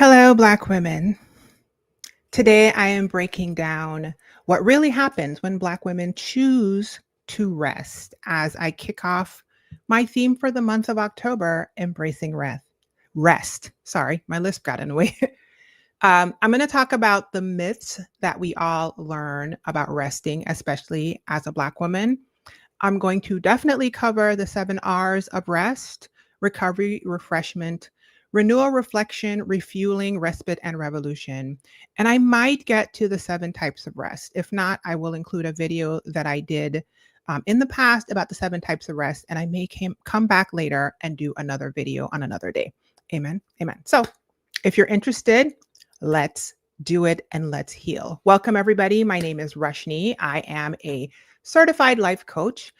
Hello, Black women. Today I am breaking down what really happens when Black women choose to rest as I kick off my theme for the month of October, embracing rest. Rest. Sorry, my lisp got in the way. I'm going to talk about the myths that we all learn about resting, especially as a Black woman. I'm going to definitely cover the 7 R's of rest: recovery, refreshment, renewal, reflection, refueling, respite, and revolution. And I might get to the 7 types of rest. If not, I will include a video that I did in the past about the 7 types of rest, and I may come back later and do another video on another day. Amen. Amen. So if you're interested, let's do it and let's heal. Welcome, everybody. My name is Roshini. I am a certified life coach.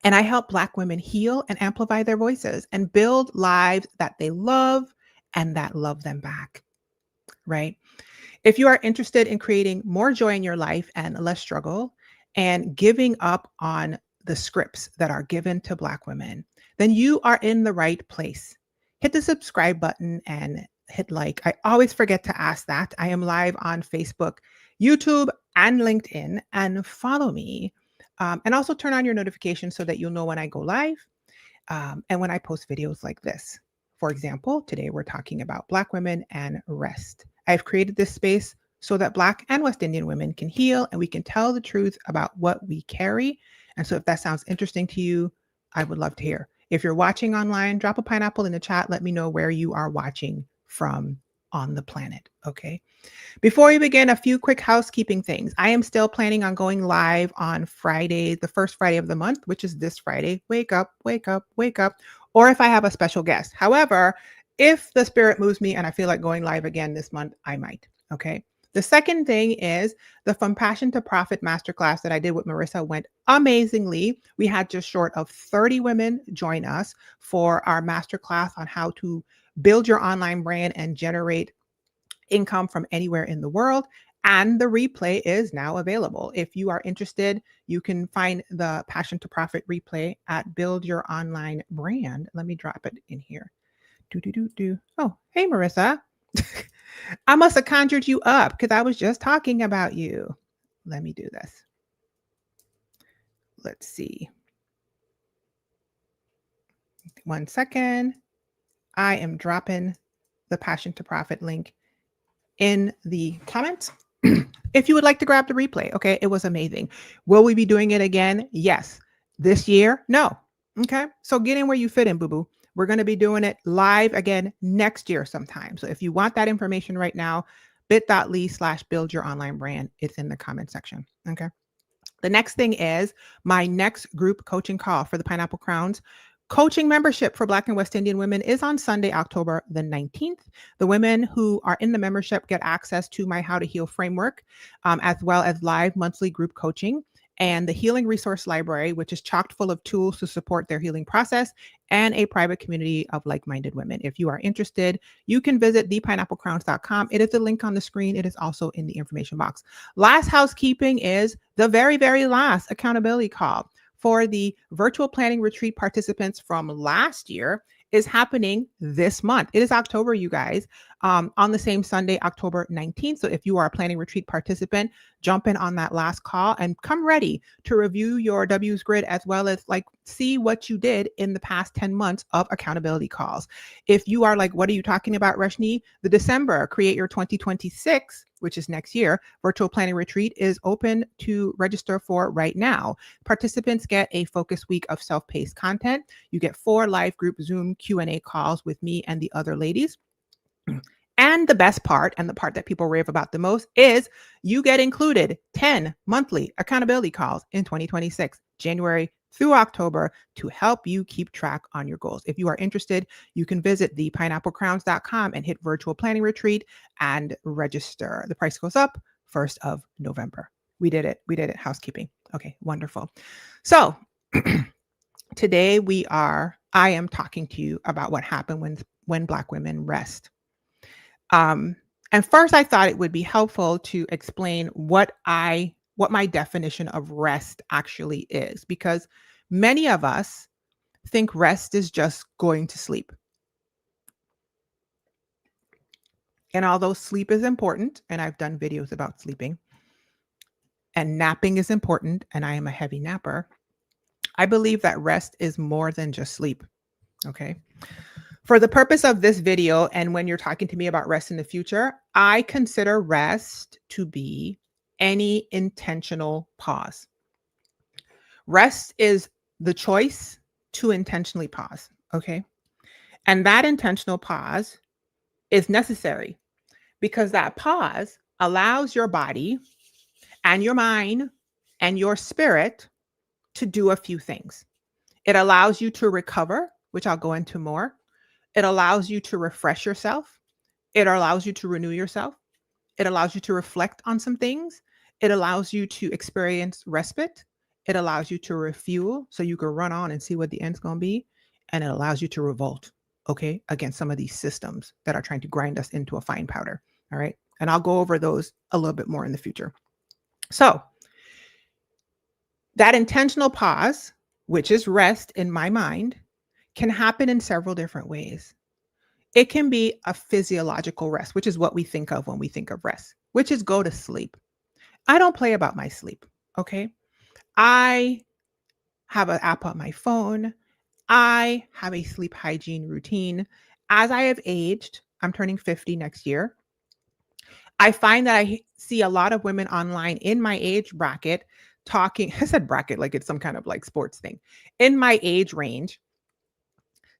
And I help Black women heal and amplify their voices and build lives that they love and that love them back, right? If you are interested in creating more joy in your life and less struggle and giving up on the scripts that are given to Black women, then you are in the right place. Hit the subscribe button and hit like. I always forget to ask that. I am live on Facebook, YouTube, and LinkedIn, and follow me. And also turn on your notifications so that you'll know when I go live and when I post videos like this. For example, today we're talking about Black women and rest. I've created this space so that Black and West Indian women can heal and we can tell the truth about what we carry. And so if that sounds interesting to you, I would love to hear. If you're watching online, drop a pineapple in the chat. Let me know where you are watching from on the planet. Okay. Before we begin, a few quick housekeeping things. I am still planning on going live on Friday, the first Friday of the month, which is this Friday. Wake up, wake up, wake up. Or if I have a special guest. However, if the spirit moves me and I feel like going live again this month, I might. Okay. The second thing is the From Passion to Profit Masterclass that I did with Marissa went amazingly. We had just short of 30 women join us for our masterclass on how to build your online brand and generate income from anywhere in the world. And the replay is now available. If you are interested, you can find the Passion to Profit replay at Build Your Online Brand. Let me drop it in here. Oh, hey, Marissa. I must have conjured you up because I was just talking about you. Let me do this. Let's see. 1 second. I am dropping the Passion to Profit link in the comments. If you would like to grab the replay, okay, it was amazing. Will we be doing it again? Yes. This year? No. Okay. So get in where you fit in, boo boo. We're going to be doing it live again next year sometime. So if you want that information right now, bit.ly/build your online brand. It's in the comment section. Okay. The next thing is my next group coaching call for the Pineapple Crowns. Coaching membership for Black and West Indian women is on Sunday, October the 19th. The women who are in the membership get access to my How to Heal framework, as well as live monthly group coaching and the Healing Resource Library, which is chocked full of tools to support their healing process, and a private community of like-minded women. If you are interested, you can visit thepineapplecrowns.com. It is the link on the screen. It is also in the information box. Last housekeeping is the very, very last accountability call for the virtual planning retreat participants from last year is happening this month. It is October, you guys, on the same Sunday, October 19th. So if you are a planning retreat participant, jump in on that last call and come ready to review your W's grid as well as like see what you did in the past 10 months of accountability calls. If you are like, what are you talking about, Roshini? The December Create Your 2026, which is next year, virtual planning retreat is open to register for right now. Participants get a focus week of self-paced content. You get 4 live group Zoom Q&A calls with me and the other ladies. And the best part, and the part that people rave about the most, is you get included 10 monthly accountability calls in 2026, January through October, to help you keep track on your goals. If you are interested, you can visit thepineapplecrowns.com and hit virtual planning retreat and register. The price goes up 1st of November. We did it. We did it. Housekeeping. Okay, wonderful. So today I am talking to you about what happened when Black women rest. And first I thought it would be helpful to explain what my definition of rest actually is, because many of us think rest is just going to sleep. And although sleep is important, and I've done videos about sleeping, and napping is important, and I am a heavy napper, I believe that rest is more than just sleep. Okay. For the purpose of this video, and when you're talking to me about rest in the future, I consider rest to be any intentional pause. Rest is the choice to intentionally pause. Okay. And that intentional pause is necessary because that pause allows your body and your mind and your spirit to do a few things. It allows you to recover, which I'll go into more. It allows you to refresh yourself. It allows you to renew yourself. It allows you to reflect on some things. It allows you to experience respite. It allows you to refuel so you can run on and see what the end's going to be. And it allows you to revolt, okay, against some of these systems that are trying to grind us into a fine powder. All right. And I'll go over those a little bit more in the future. So, that intentional pause, which is rest in my mind, can happen in several different ways. It can be a physiological rest, which is what we think of when we think of rest, which is go to sleep. I don't play about my sleep. Okay. I have an app on my phone. I have a sleep hygiene routine. As I have aged, I'm turning 50 next year. I find that I see a lot of women online in my age bracket talking. I said bracket like it's some kind of like sports thing, in my age range,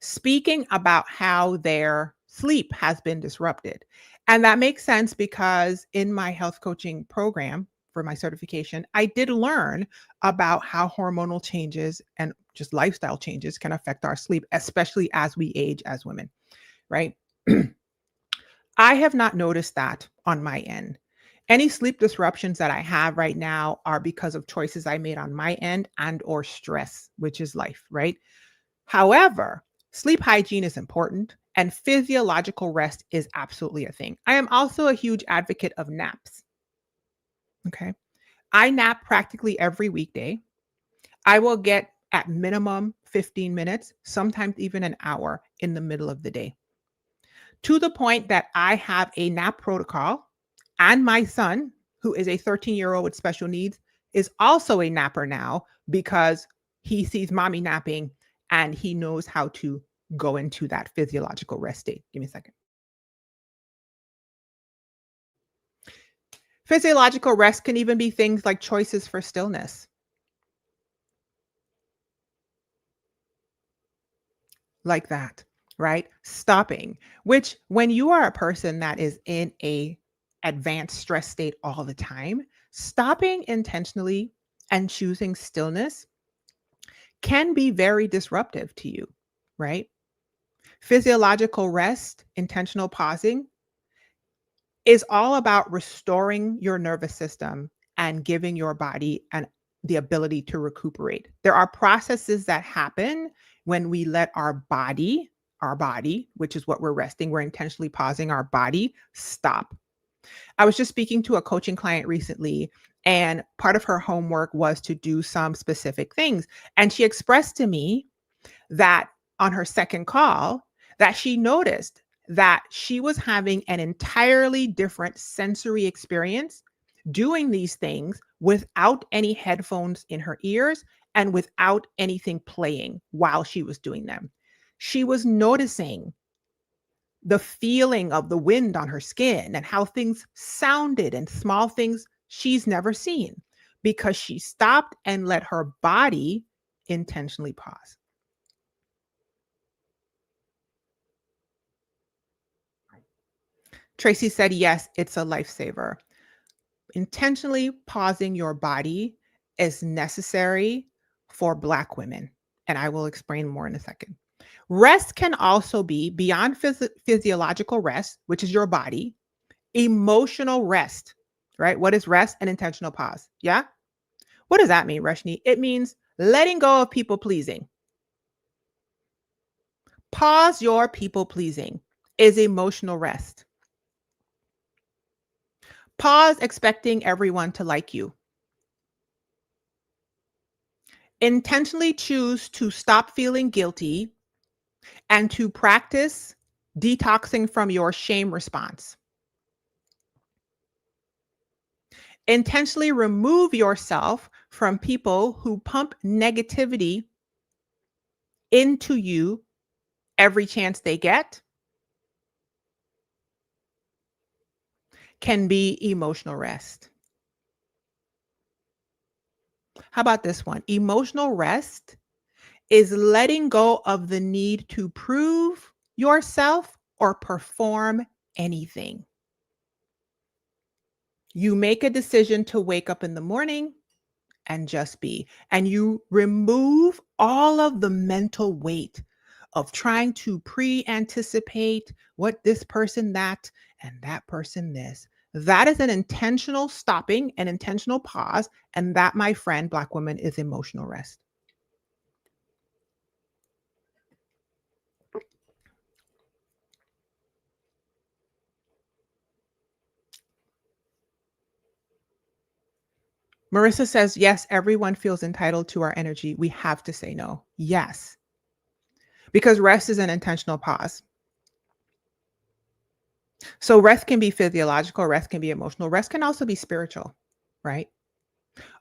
speaking about how their sleep has been disrupted. And that makes sense because in my health coaching program for my certification, I did learn about how hormonal changes and just lifestyle changes can affect our sleep, especially as we age as women, right? I have not noticed that on my end. Any sleep disruptions that I have right now are because of choices I made on my end and or stress, which is life, right? However, sleep hygiene is important and physiological rest is absolutely a thing. I am also a huge advocate of naps. Okay. I nap practically every weekday. I will get at minimum 15 minutes, sometimes even an hour in the middle of the day, to the point that I have a nap protocol. And my son, who is a 13-year-old with special needs, is also a napper now because he sees mommy napping and he knows how to go into that physiological rest state. Give me a second. Physiological rest can even be things like choices for stillness, like that, right? Stopping, which when you are a person that is in a advanced stress state all the time, stopping intentionally and choosing stillness can be very disruptive to you, right? Physiological rest, intentional pausing is all about restoring your nervous system and giving your body the ability to recuperate. There are processes that happen when we let our body, which is what we're resting, we're intentionally pausing our body, stop. I was just speaking to a coaching client recently, and part of her homework was to do some specific things. And she expressed to me that on her second call, that she noticed that she was having an entirely different sensory experience doing these things without any headphones in her ears and without anything playing while she was doing them. She was noticing the feeling of the wind on her skin and how things sounded and small things she's never seen because she stopped and let her body intentionally pause. Tracy said, yes, it's a lifesaver. Intentionally pausing your body is necessary for Black women. And I will explain more in a second. Rest can also be beyond physiological rest, which is your body, emotional rest, right? What is rest? An intentional pause. Yeah. What does that mean, Roshini? It means letting go of people pleasing. Pause your people pleasing is emotional rest. Pause expecting everyone to like you. Intentionally choose to stop feeling guilty and to practice detoxing from your shame response. Intentionally remove yourself from people who pump negativity into you every chance they get can be emotional rest. How about this one? Emotional rest is letting go of the need to prove yourself or perform anything. You make a decision to wake up in the morning and just be, and you remove all of the mental weight of trying to pre-anticipate what this person that and that person this. That is an intentional stopping, an intentional pause, and that, my friend, Black woman, is emotional rest. Marissa says, yes, everyone feels entitled to our energy. We have to say no. Yes, because rest is an intentional pause. So rest can be physiological, rest can be emotional, rest can also be spiritual, right?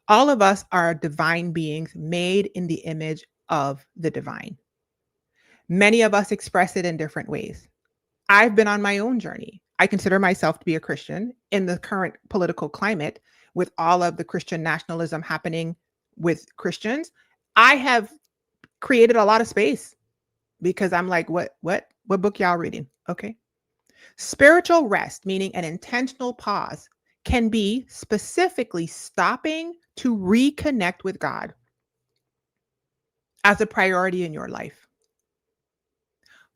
All of us are divine beings made in the image of the divine. Many of us express it in different ways. I've been on my own journey. I consider myself to be a Christian in the current political climate with all of the Christian nationalism happening with Christians. I have created a lot of space because I'm like, what book y'all reading? Okay. Spiritual rest, meaning an intentional pause, can be specifically stopping to reconnect with God as a priority in your life.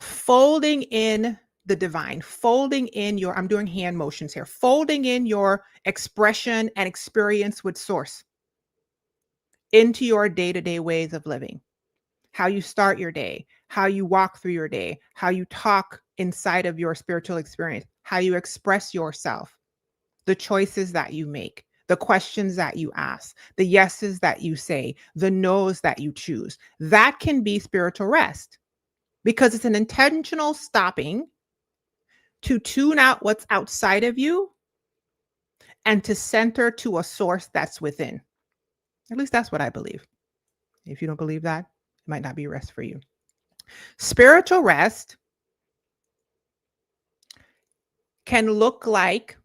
Folding in the divine, folding in your, I'm doing hand motions here, folding in your expression and experience with source into your day-to-day ways of living. How you start your day, how you walk through your day, how you talk inside of your spiritual experience, how you express yourself, the choices that you make, the questions that you ask, the yeses that you say, the no's that you choose. That can be spiritual rest because it's an intentional stopping to tune out what's outside of you and to center to a source that's within. At least that's what I believe. If you don't believe that, it might not be rest for you. Spiritual rest can look like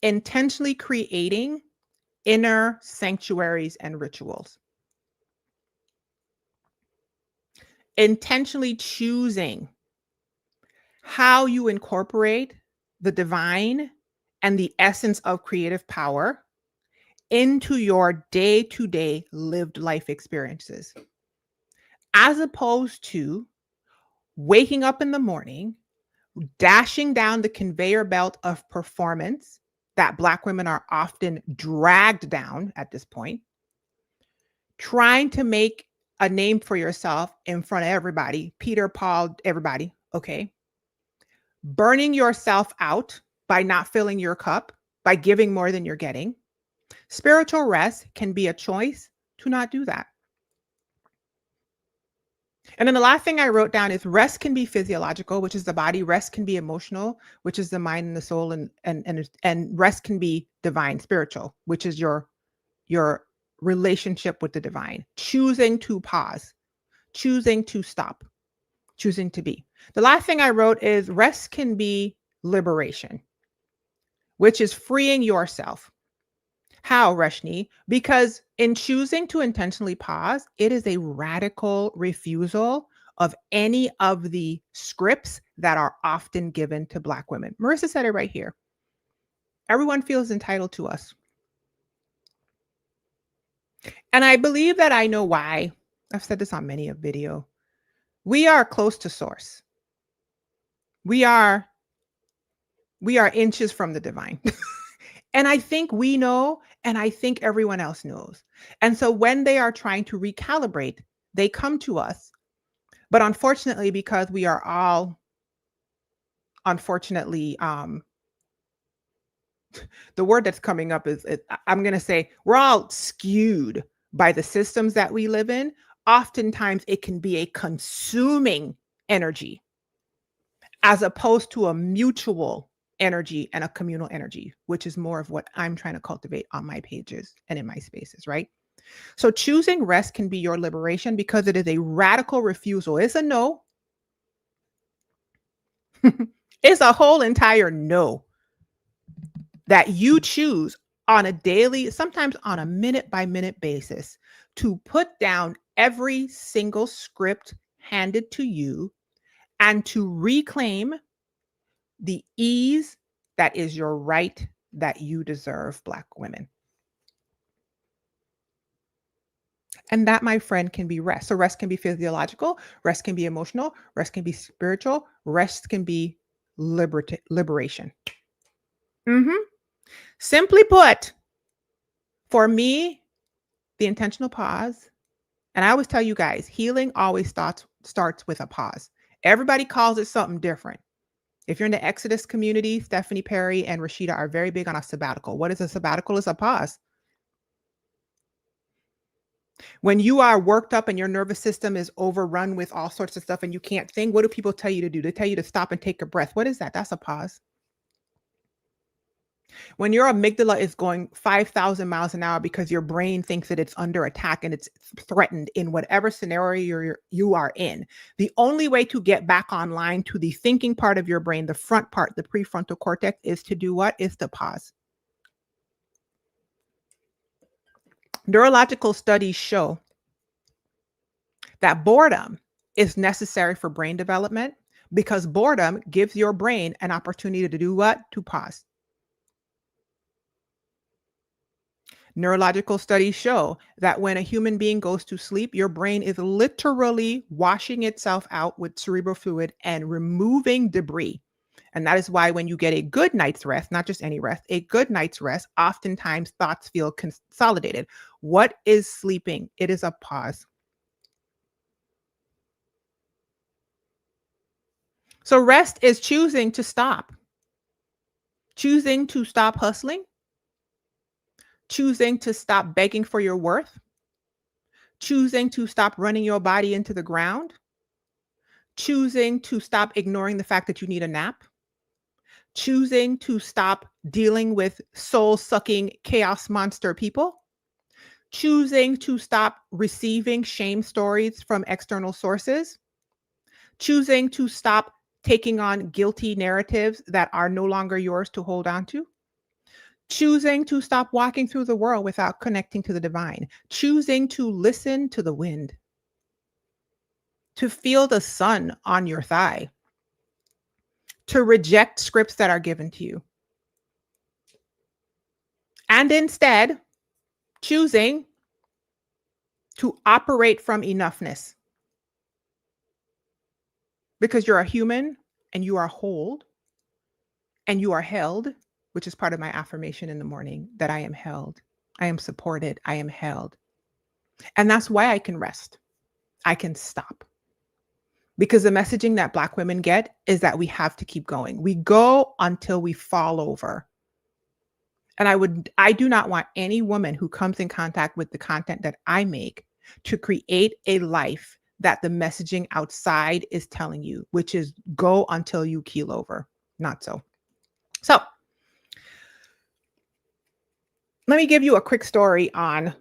intentionally creating inner sanctuaries and rituals. Intentionally choosing how you incorporate the divine and the essence of creative power into your day-to-day lived life experiences, as opposed to waking up in the morning, dashing down the conveyor belt of performance that Black women are often dragged down at this point, trying to make a name for yourself in front of everybody, Peter, Paul, everybody, okay? Burning yourself out by not filling your cup, by giving more than you're getting. Spiritual rest can be a choice to not do that. And then the last thing I wrote down is rest can be physiological, which is the body. Rest can be emotional, which is the mind and the soul, and rest can be divine, spiritual, which is your relationship with the divine. Choosing to pause, choosing to stop, choosing to be. The last thing I wrote is rest can be liberation, which is freeing yourself. How, Roshini? Because in choosing to intentionally pause, it is a radical refusal of any of the scripts that are often given to Black women. Marissa said it right here. Everyone feels entitled to us. And I believe that I know why. I've said this on many a video. We are close to source. We are inches from the divine. And I think we know, and I think everyone else knows. And so when they are trying to recalibrate, they come to us. But unfortunately, because we are all, unfortunately, the word that's coming up is I'm going to say, we're all skewed by the systems that we live in. Oftentimes, it can be a consuming energy as opposed to a mutual energy and a communal energy, which is more of what I'm trying to cultivate on my pages and in my spaces, right? So choosing rest can be your liberation because it is a radical refusal. It's a no. It's a whole entire no that you choose on a daily, sometimes on a minute by minute basis, to put down every single script handed to you and to reclaim the ease that is your right, that you deserve, Black women. And that, my friend, can be rest. So rest can be physiological, rest can be emotional, rest can be spiritual, rest can be liberation. Mhm. Simply put, for me, the intentional pause, and I always tell you guys, healing always starts with a pause. Everybody calls it something different. If you're in the Exodus community, Stephanie Perry and Rashida are very big on a sabbatical. What is a sabbatical? It's a pause. When you are worked up and your nervous system is overrun with all sorts of stuff and you can't think, what do people tell you to do? They tell you to stop and take a breath. What is that? That's a pause. When your amygdala is going 5,000 miles an hour because your brain thinks that it's under attack and it's threatened in whatever scenario you are in, the only way to get back online to the thinking part of your brain, the front part, the prefrontal cortex, is to do what? Is to pause. Neurological studies show that boredom is necessary for brain development because boredom gives your brain an opportunity to do what? To pause. Neurological studies show that when a human being goes to sleep, your brain is literally washing itself out with cerebral fluid and removing debris. And that is why when you get a good night's rest, not just any rest, a good night's rest, oftentimes thoughts feel consolidated. What is sleeping? It is a pause. So rest is choosing to stop, choosing to stop hustling, choosing to stop begging for your worth, choosing to stop running your body into the ground, choosing to stop ignoring the fact that you need a nap, choosing to stop dealing with soul sucking chaos monster people, choosing to stop receiving shame stories from external sources, choosing to stop taking on guilty narratives that are no longer yours to hold on to, choosing to stop walking through the world without connecting to the divine, choosing to listen to the wind, to feel the sun on your thigh, to reject scripts that are given to you, and instead choosing to operate from enoughness because you're a human and you are whole and you are held, which is part of my affirmation in the morning, that I am held, I am supported, I am held. And that's why I can rest. I can stop. Because the messaging that Black women get is that we have to keep going. We go until we fall over. And I do not want any woman who comes in contact with the content that I make to create a life that the messaging outside is telling you, which is go until you keel over. Not so. So let me give you a quick story on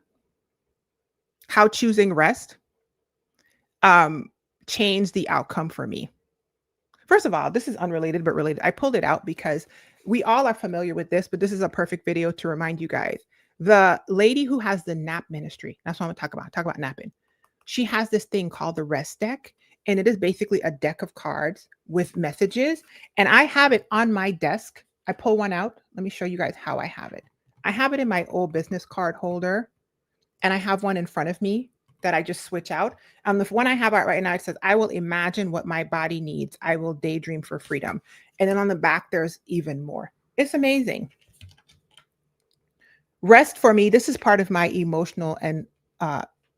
how choosing rest changed the outcome for me. First of all, this is unrelated but related. I pulled it out because we all are familiar with this, but this is a perfect video to remind you guys. The lady who has the nap ministry, that's what I'm going to talk about napping. She has this thing called the rest deck, and it is basically a deck of cards with messages. And I have it on my desk. I pull one out. Let me show you guys how I have it. I have it in my old business card holder, and I have one in front of me that I just switch out. The one I have out right now, it says, I will imagine what my body needs. I will daydream for freedom. And then on the back, there's even more. It's amazing. Rest for me, this is part of my emotional and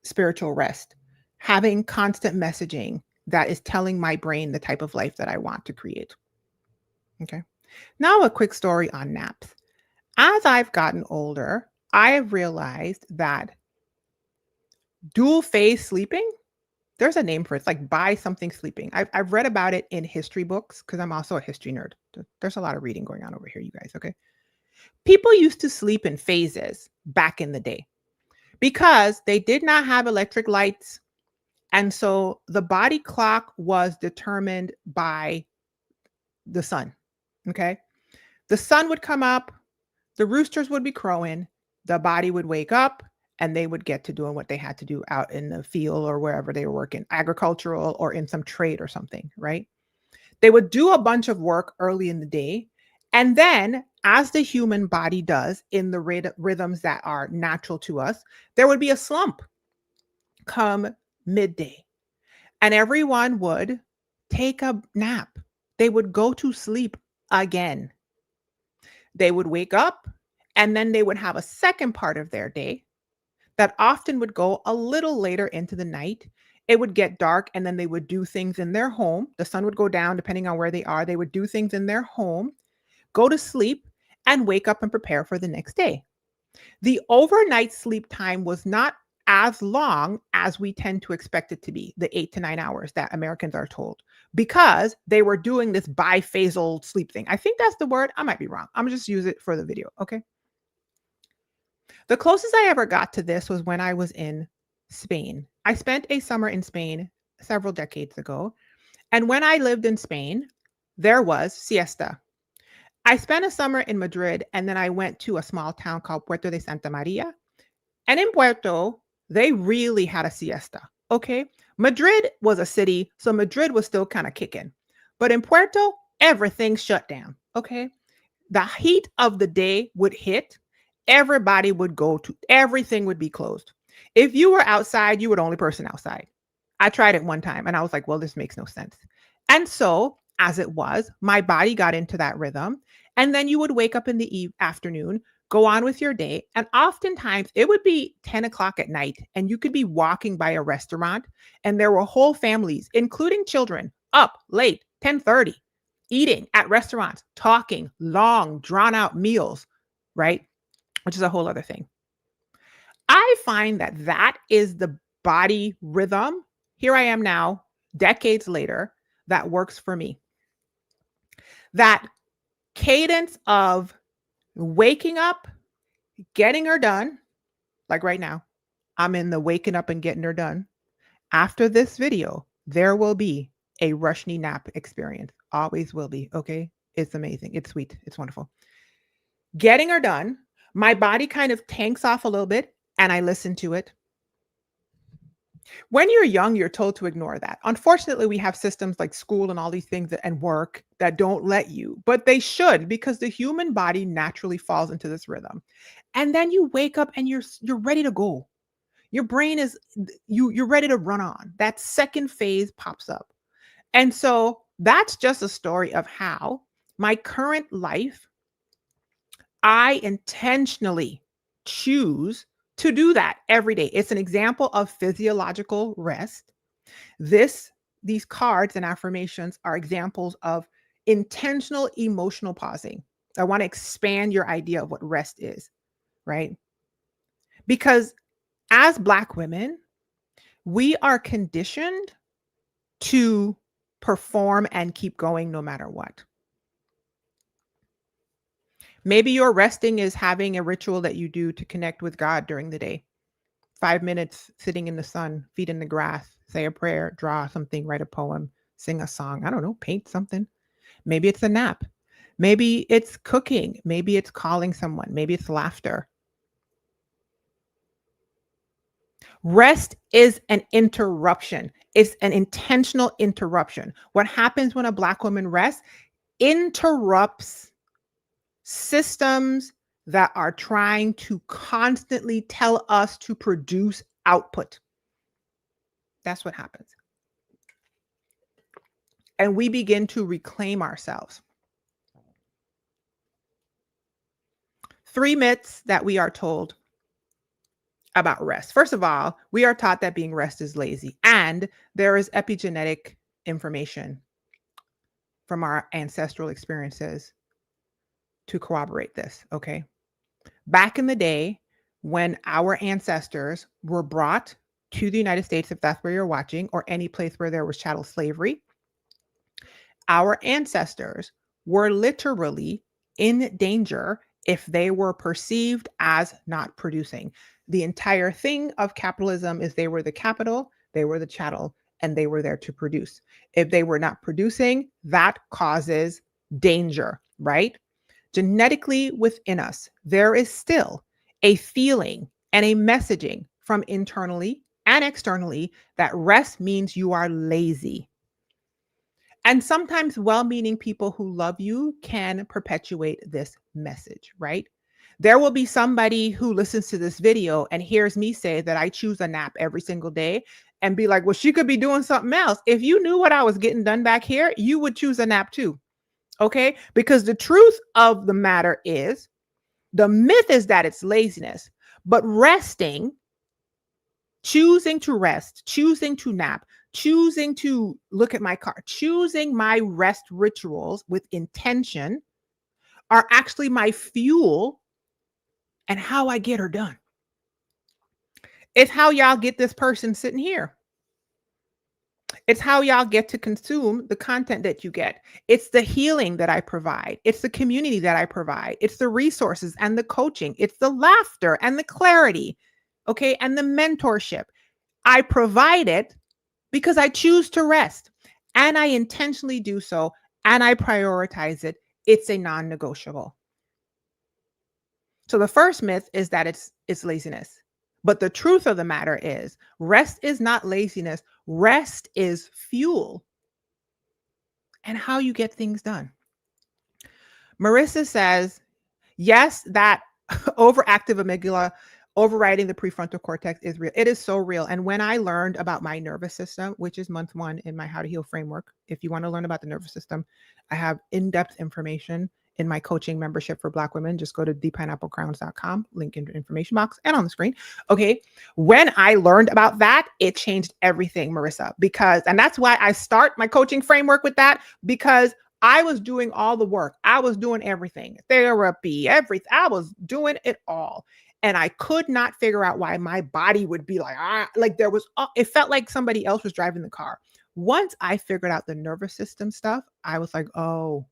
spiritual rest. Having constant messaging that is telling my brain the type of life that I want to create. Okay. Now a quick story on naps. As I've gotten older, I have realized that dual phase sleeping, there's a name for it. It's like by something sleeping. I've read about it in history books because I'm also a history nerd. There's a lot of reading going on over here, you guys. Okay. People used to sleep in phases back in the day because they did not have electric lights. And so the body clock was determined by the sun. Okay. The sun would come up, the roosters would be crowing, the body would wake up, and they would get to doing what they had to do out in the field or wherever they were working, agricultural or in some trade or something, right? They would do a bunch of work early in the day. And then, as the human body does in the rhythms that are natural to us, there would be a slump come midday, and everyone would take a nap. They would go to sleep again. They would wake up, and then they would have a second part of their day that often would go a little later into the night. It would get dark, and then they would do things in their home. The sun would go down depending on where they are. They would do things in their home, go to sleep, and wake up and prepare for the next day. The overnight sleep time was not as long as we tend to expect it to be, the 8 to 9 hours that Americans are told, because they were doing this biphasal sleep thing. I think that's the word. I might be wrong. I'm just use it for the video. Okay. The closest I ever got to this was when I was in Spain. I spent a summer in Spain several decades ago. And when I lived in Spain, there was siesta. I spent a summer in Madrid, and then I went to a small town called Puerto de Santa Maria. And in Puerto, they really had a siesta. Okay. Madrid was a city, so Madrid was still kind of kicking. But in Puerto, everything shut down. Okay. The heat of the day would hit, everybody would go to, everything would be closed. If you were outside, you were the only person outside. I tried it one time and I was like, well, this makes no sense. And so, as it was, my body got into that rhythm. And then you would wake up in the afternoon, go on with your day. And oftentimes it would be 10 o'clock at night, and you could be walking by a restaurant, and there were whole families, including children, up late, 10:30, eating at restaurants, talking long, drawn out meals, right? Which is a whole other thing. I find that that is the body rhythm. Here I am now, decades later, that works for me. That cadence of waking up, getting her done, like right now, I'm in the waking up and getting her done. After this video, there will be a Roshini nap experience. Always will be. Okay. It's amazing. It's sweet. It's wonderful. Getting her done, my body kind of tanks off a little bit and I listen to it. When you're young, you're told to ignore that. Unfortunately, we have systems like school and all these things and work that don't let you, but they should, because the human body naturally falls into this rhythm. And then you wake up and you're ready to go. Your brain is you're ready to run on. That second phase pops up. And so that's just a story of how my current life, I intentionally choose to do that every day. It's an example of physiological rest. These cards and affirmations are examples of intentional emotional pausing. I want to expand your idea of what rest is, right? Because as Black women, we are conditioned to perform and keep going no matter what. Maybe your resting is having a ritual that you do to connect with God during the day. 5 minutes sitting in the sun, feet in the grass, say a prayer, draw something, write a poem, sing a song. I don't know, paint something. Maybe it's a nap. Maybe it's cooking. Maybe it's calling someone. Maybe it's laughter. Rest is an interruption. It's an intentional interruption. What happens when a Black woman rests interrupts systems that are trying to constantly tell us to produce output. That's what happens. And we begin to reclaim ourselves. 3 myths that we are told about rest. First of all, we are taught that being rest is lazy, and there is epigenetic information from our ancestral experiences to corroborate this, okay? Back in the day, when our ancestors were brought to the United States, if that's where you're watching, or any place where there was chattel slavery, our ancestors were literally in danger if they were perceived as not producing. The entire thing of capitalism is they were the capital, they were the chattel, and they were there to produce. If they were not producing, that causes danger, right? Genetically within us, there is still a feeling and a messaging from internally and externally that rest means you are lazy. And sometimes well meaning people who love you can perpetuate this message, right? There will be somebody who listens to this video and hears me say that I choose a nap every single day and be like, well, she could be doing something else. If you knew what I was getting done back here, you would choose a nap too. Okay. Because the truth of the matter is the myth is that it's laziness, but resting, choosing to rest, choosing to nap, choosing to look at my car, choosing my rest rituals with intention are actually my fuel and how I get her done. It's how y'all get this person sitting here. It's how y'all get to consume the content that you get. It's the healing that I provide. It's the community that I provide. It's the resources and the coaching. It's the laughter and the clarity, okay, and the mentorship. I provide it because I choose to rest and I intentionally do so and I prioritize it. It's a non-negotiable. So the first myth is that it's laziness. But the truth of the matter is rest is not laziness. Rest is fuel and how you get things done. Marissa says, yes, that overactive amygdala overriding the prefrontal cortex is real. It is so real. And when I learned about my nervous system, which is month 1 in my How to Heal framework, if you want to learn about the nervous system, I have in-depth information in my coaching membership for Black women. Just go to thepineapplecrowns.com, link in the information box and on the screen. Okay. When I learned about that, it changed everything, Marissa, and that's why I start my coaching framework with that, because I was doing all the work. I was doing everything, therapy, everything. I was doing it all. And I could not figure out why my body would be like there was, it felt like somebody else was driving the car. Once I figured out the nervous system stuff, I was like, oh,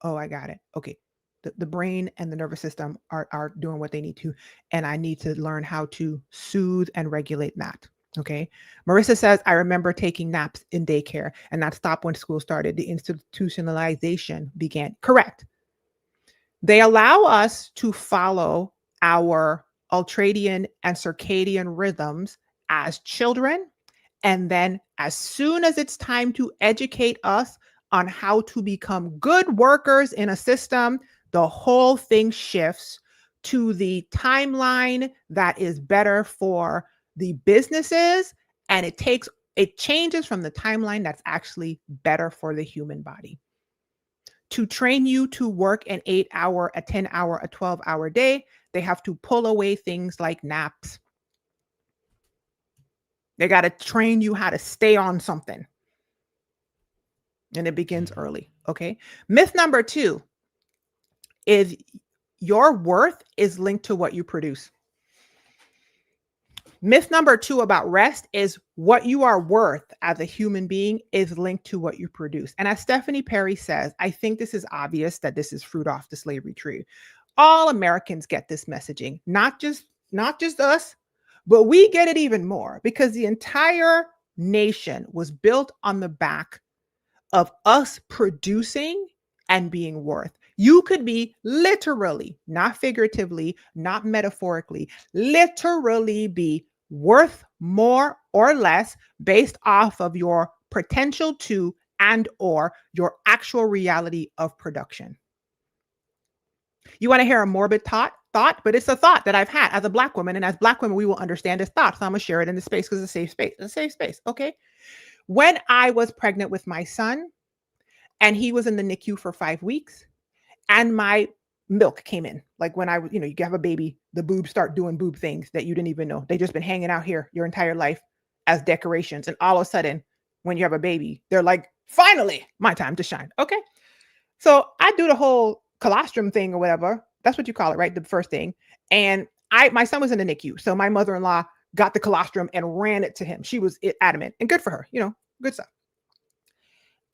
I got it. Okay. The brain and the nervous system are doing what they need to. And I need to learn how to soothe and regulate that. Okay. Marissa says, I remember taking naps in daycare and that stopped when school started. The institutionalization began. Correct. They allow us to follow our ultradian and circadian rhythms as children. And then as soon as it's time to educate us on how to become good workers in a system, the whole thing shifts to the timeline that is better for the businesses. And it changes from the timeline that's actually better for the human body. To train you to work an 8-hour, a 10-hour, a 12-hour day, they have to pull away things like naps. They got to train you how to stay on something. And it begins early. Okay. Myth number 2 is your worth is linked to what you produce. Myth number 2 about rest is what you are worth as a human being is linked to what you produce. And as Stephanie Perry says, I think this is obvious that this is fruit off the slavery tree. All Americans get this messaging, not just us, but we get it even more because the entire nation was built on the back of us producing and being worth. You could be literally, not figuratively, not metaphorically, literally be worth more or less based off of your potential to and or your actual reality of production. You want to hear a morbid thought, but it's a thought that I've had as a Black woman. And as Black women, we will understand this thought. So I'm going to share it in the space because it's a safe space. It's a safe space. Okay. When I was pregnant with my son and he was in the NICU for 5 weeks and my milk came in, like when you have a baby, the boobs start doing boob things that you didn't even know. They just been hanging out here your entire life as decorations. And all of a sudden, when you have a baby, they're like, finally, my time to shine. Okay. So I do the whole colostrum thing or whatever. That's what you call it, right? The first thing. And my son was in the NICU. So my mother-in-law got the colostrum and ran it to him. She was adamant, and good for her, good stuff.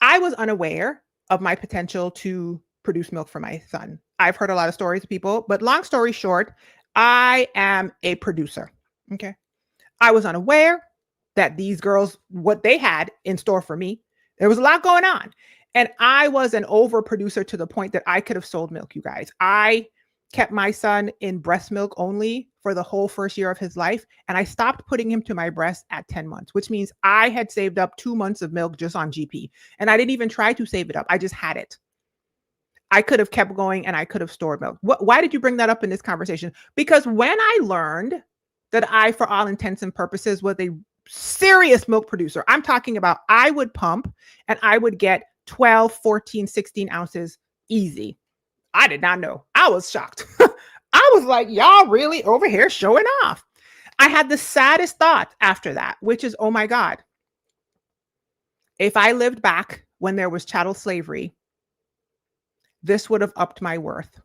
I was unaware of my potential to produce milk for my son. I've heard a lot of stories of people, but long story short, I am a producer. Okay. I was unaware that these girls, what they had in store for me, there was a lot going on. And I was an overproducer to the point that I could have sold milk, you guys. I kept my son in breast milk only for the whole first year of his life. And I stopped putting him to my breast at 10 months, which means I had saved up 2 months of milk just on GP. And I didn't even try to save it up. I just had it. I could have kept going and I could have stored milk. Why did you bring that up in this conversation? Because when I learned that I, for all intents and purposes, was a serious milk producer, I'm talking about I would pump and I would get 12, 14, 16 ounces easy. I did not know. I was shocked. I was like, y'all really over here showing off. I had the saddest thought after that, which is, oh my God, if I lived back when there was chattel slavery, this would have upped my worth.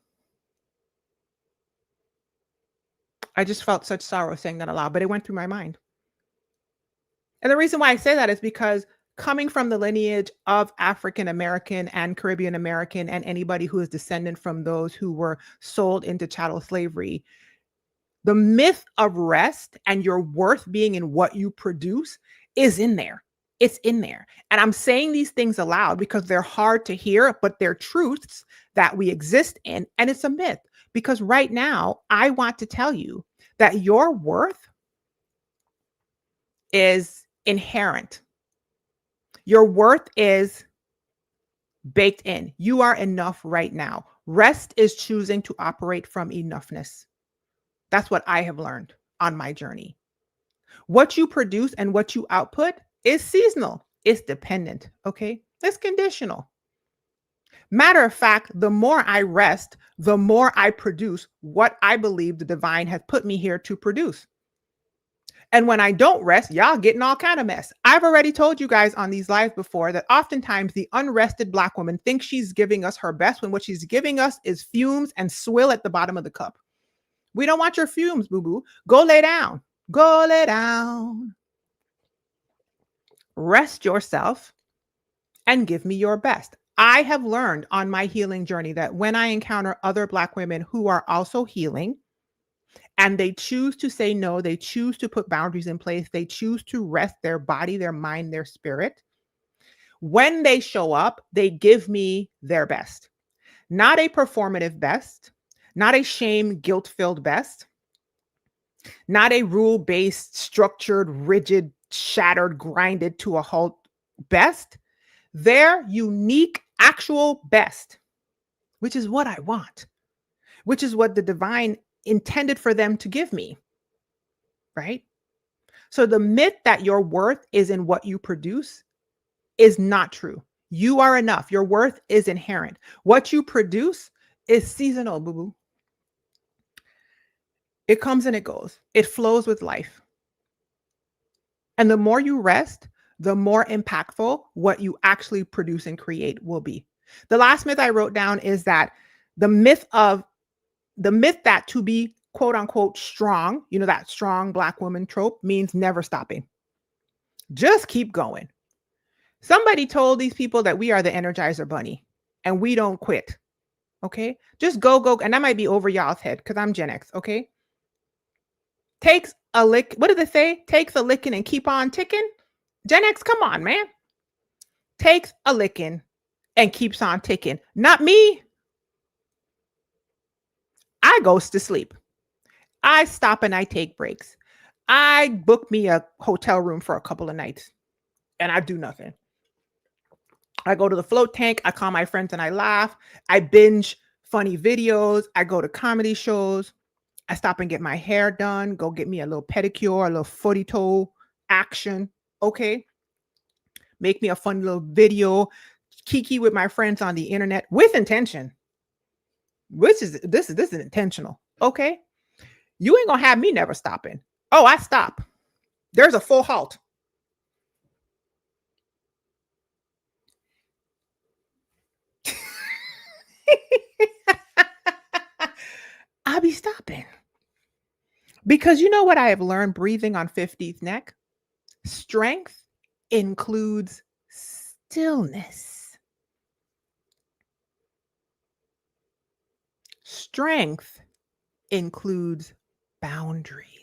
I just felt such sorrow saying that aloud, but it went through my mind. And the reason why I say that is because coming from the lineage of African American and Caribbean American and anybody who is descendant from those who were sold into chattel slavery, the myth of rest and your worth being in what you produce is in there. It's in there. And I'm saying these things aloud because they're hard to hear, but they're truths that we exist in. And it's a myth because right now, I want to tell you that your worth is inherent. Your worth is baked in. You are enough right now. Rest is choosing to operate from enoughness. That's what I have learned on my journey. What you produce and what you output is seasonal. It's dependent, okay? It's conditional. Matter of fact, the more I rest, the more I produce what I believe the divine has put me here to produce. And when I don't rest, y'all getting all kind of mess. I've already told you guys on these lives before that oftentimes the unrested Black woman thinks she's giving us her best when what she's giving us is fumes and swill at the bottom of the cup. We don't want your fumes, boo-boo. Go lay down. Go lay down. Rest yourself and give me your best. I have learned on my healing journey that when I encounter other Black women who are also healing and they choose to say no, they choose to put boundaries in place, they choose to rest their body, their mind, their spirit. When they show up, they give me their best. Not a performative best, not a shame, guilt-filled best, not a rule-based, structured, rigid, shattered, grinded to a halt best. Their unique, actual best, which is what I want, which is what the divine intended for them to give me, right? So the myth that your worth is in what you produce is not true. You are enough. Your worth is inherent. What you produce is seasonal, boo-boo. It comes and it goes. It flows with life. And the more you rest, the more impactful what you actually produce and create will be. The last myth I wrote down is that the myth that to be quote unquote strong, that strong Black woman trope means never stopping. Just keep going. Somebody told these people that we are the Energizer Bunny and we don't quit. Okay. Just go. And that might be over y'all's head because I'm Gen X. Okay. Takes a lick. What did they say? Takes a licking and keep on ticking. Gen X, come on, man. Takes a licking and keeps on ticking. Not me. I goes to sleep. I stop and I take breaks. I book me a hotel room for a couple of nights and I do nothing. I go to the float tank. I call my friends and I laugh. I binge funny videos. I go to comedy shows. I stop and get my hair done. Go get me a little pedicure, a little footy toe action. Okay. Make me a fun little video. Kiki with my friends on the internet with intention. This is intentional. Okay. You ain't gonna have me never stopping. Oh, I stop. There's a full halt. I'll be stopping Because you know what I have learned breathing on 50's neck? Strength includes stillness. Strength includes boundaries.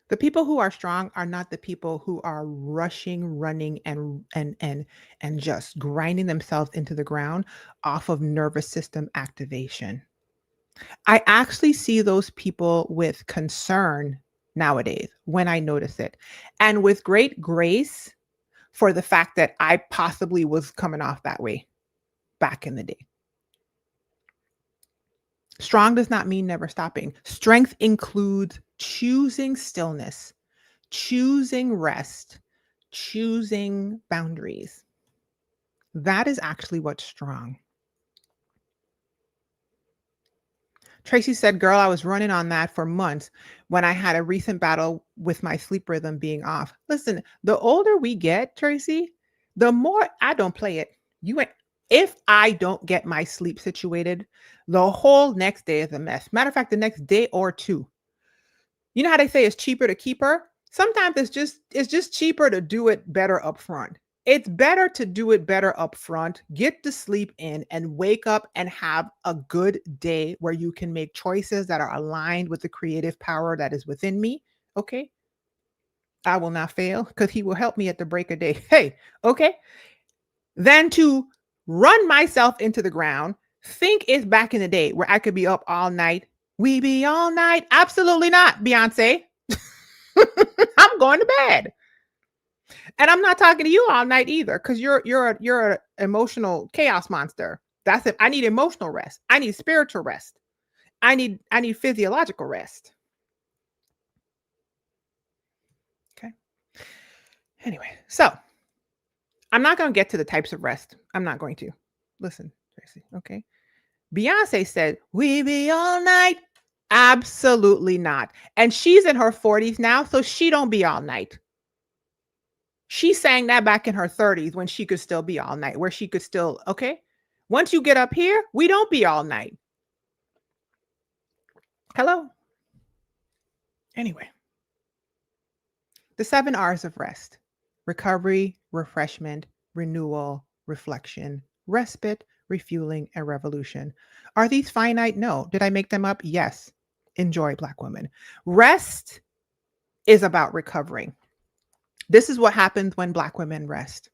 The people who are strong are not the people who are rushing, running, and just grinding themselves into the ground off of nervous system activation. I actually see those people with concern nowadays when I notice it, and with great grace for the fact that I possibly was coming off that way back in the day. Strong does not mean never stopping. Strength includes choosing stillness, choosing rest, choosing boundaries. That is actually what's strong. Tracy said, "Girl, I was running on that for months when I had a recent battle with my sleep rhythm being off." Listen, the older we get, Tracy, the more I don't play it. You ain't, if I don't get my sleep situated, the whole next day is a mess. Matter of fact, the next day or two. You know how they say it's cheaper to keep her? Sometimes it's just cheaper to do it better up front. It's better to do it better up front, get the sleep in, and wake up and have a good day where you can make choices that are aligned with the creative power that is within me. Okay. I will not fail because he will help me at the break of day. Hey, okay. Than to run myself into the ground, think it's back in the day where I could be up all night. We be all night. Absolutely not, Beyonce. I'm going to bed. And I'm not talking to you all night either, because you're an emotional chaos monster. That's it. I need emotional rest. I need spiritual rest. I need physiological rest. Okay. Anyway, so I'm not going to get to the types of rest. I'm not going to. Listen, Tracy. Okay. Beyonce said, "We be all night." Absolutely not. And she's in her 40s now, so she don't be all night. She sang that back in her 30s when she could still be all night, where she could still, okay? Once you get up here, we don't be all night. Hello? Anyway, the 7 R's of rest: recovery, refreshment, renewal, reflection, respite, refueling, and revolution. Are these finite? No. Did I make them up? Yes. Enjoy, Black women. Rest is about recovering. This is what happens when Black women rest.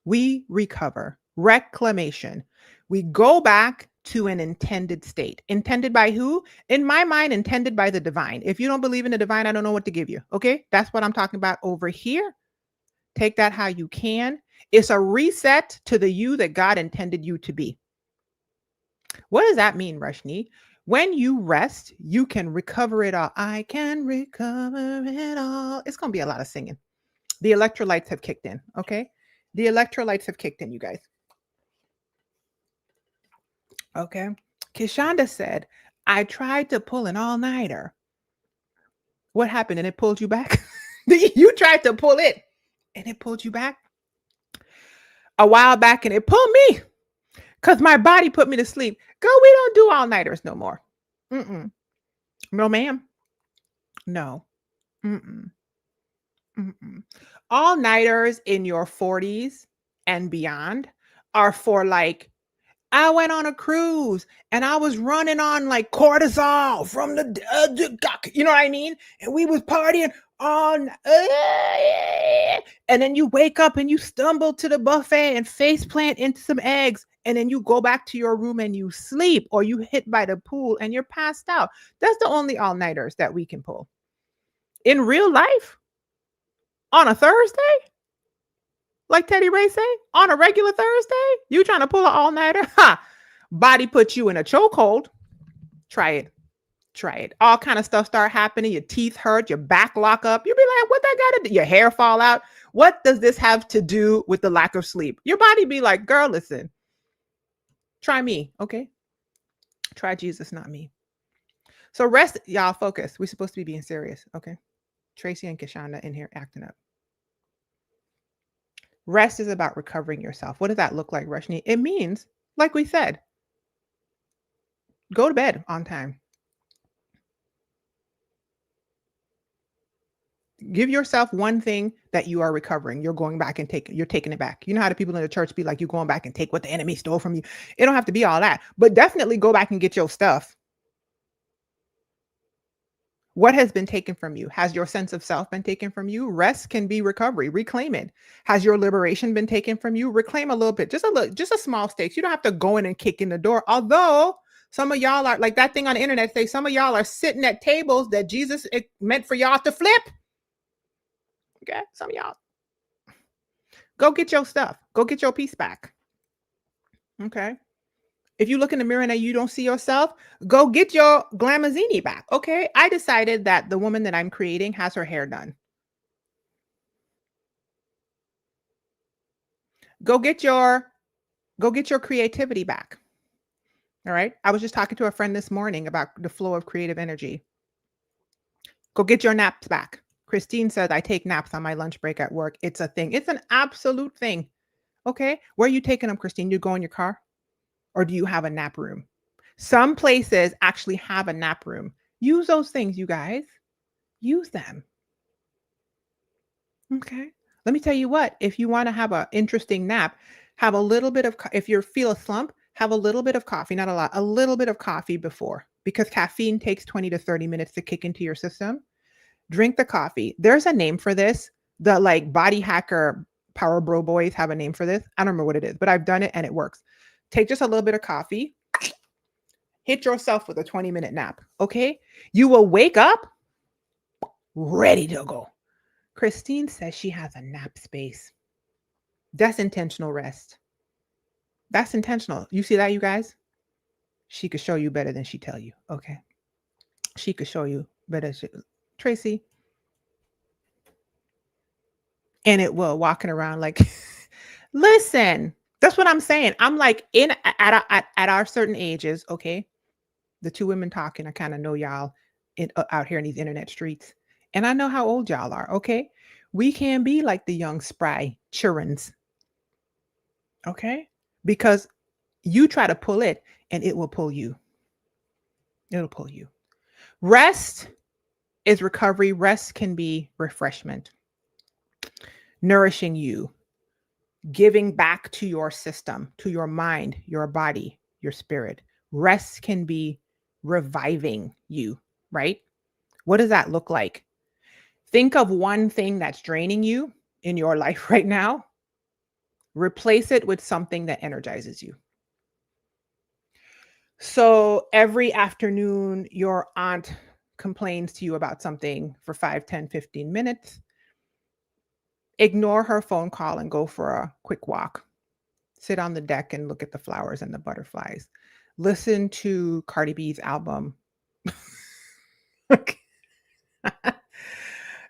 We recover, reclamation. We go back to an intended state. Intended by who? In my mind, intended by the divine. If you don't believe in the divine, I don't know what to give you. Okay. That's what I'm talking about over here. Take that how you can. It's a reset to the you that God intended you to be. What does that mean, Roshini? When you rest, you can recover it all. I can recover it all. It's going to be a lot of singing. The electrolytes have kicked in. Okay. The electrolytes have kicked in, you guys. Okay. Kishonda said, "I tried to pull an all nighter." What happened? And it pulled you back? You tried to pull it and it pulled you back a while back, and it pulled me because my body put me to sleep. Girl, we don't do all nighters no more. Mm-mm. No, ma'am. No. Mm-mm. Mm-mm. All nighters in your 40s and beyond are for like, I went on a cruise and I was running on like cortisol from you know what I mean? And we was partying on, and then you wake up and you stumble to the buffet and face plant into some eggs. And then you go back to your room and you sleep, or you hit by the pool and you're passed out. That's the only all nighters that we can pull. In real life, on a Thursday, like Teddy Ray say, on a regular Thursday, you trying to pull an all nighter? Ha! Body puts you in a chokehold. Try it. Try it. All kind of stuff start happening. Your teeth hurt. Your back lock up. You'll be like, "What that got to do?" Your hair fall out. What does this have to do with the lack of sleep? Your body be like, "Girl, listen. Try me, okay? Try Jesus, not me." So rest, y'all. Focus. We're supposed to be being serious, okay? Tracy and Kishonda in here acting up. Rest is about recovering yourself. What does that look like, Rushni? It means, like we said, go to bed on time. Give yourself one thing that you are recovering. You're taking it back. You know how the people in the church be like, you going back and take what the enemy stole from you. It don't have to be all that, but definitely go back and get your stuff. What has been taken from you? Has your sense of self been taken from you? Rest can be recovery. Reclaim it. Has your liberation been taken from you? Reclaim a little bit, just a small stakes. You don't have to go in and kick in the door. Although some of y'all are like that thing on the internet say some of y'all are sitting at tables that Jesus meant for y'all to flip. Okay, some of y'all go get your stuff. Go get your piece back. Okay. If you look in the mirror and you don't see yourself, go get your Glamazini back. Okay. I decided that the woman that I'm creating has her hair done. Go get your creativity back. All right. I was just talking to a friend this morning about the flow of creative energy. Go get your naps back. Christine says, I take naps on my lunch break at work. It's a thing. It's an absolute thing. Okay. Where are you taking them, Christine? You go in your car? Or do you have a nap room? Some places actually have a nap room. Use those things, you guys. Use them. Okay. Let me tell you what, if you want to have an interesting nap, have a little bit of, if you feel a slump, have a little bit of coffee, not a lot, a little bit of coffee before, because caffeine takes 20 to 30 minutes to kick into your system. Drink the coffee. There's a name for this. The like body hacker power bro boys have a name for this. I don't remember what it is, but I've done it and it works. Take just a little bit of coffee, hit yourself with a 20-minute nap. Okay. You will wake up ready to go. Christine says she has a nap space. That's intentional rest. That's intentional. You see that, you guys? She could show you better than she tell you. Okay. She could show you better. Tracy. And it will walking around like, listen, that's what I'm saying. I'm like at our certain ages. Okay. The two women talking, I kind of know y'all out here in these internet streets. And I know how old y'all are. Okay. We can be like the young spry childrens. Okay. Because you try to pull it and it will pull you. It'll pull you. Rest is recovery. Rest can be refreshment, nourishing you, giving back to your system, to your mind, your body, your spirit. Rest can be reviving you, right? What does that look like? Think of one thing that's draining you in your life right now. Replace it with something that energizes you. So every afternoon, your aunt complains to you about something for 5, 10, 15 minutes. Ignore her phone call and go for a quick walk. Sit on the deck and look at the flowers and the butterflies. Listen to Cardi B's album.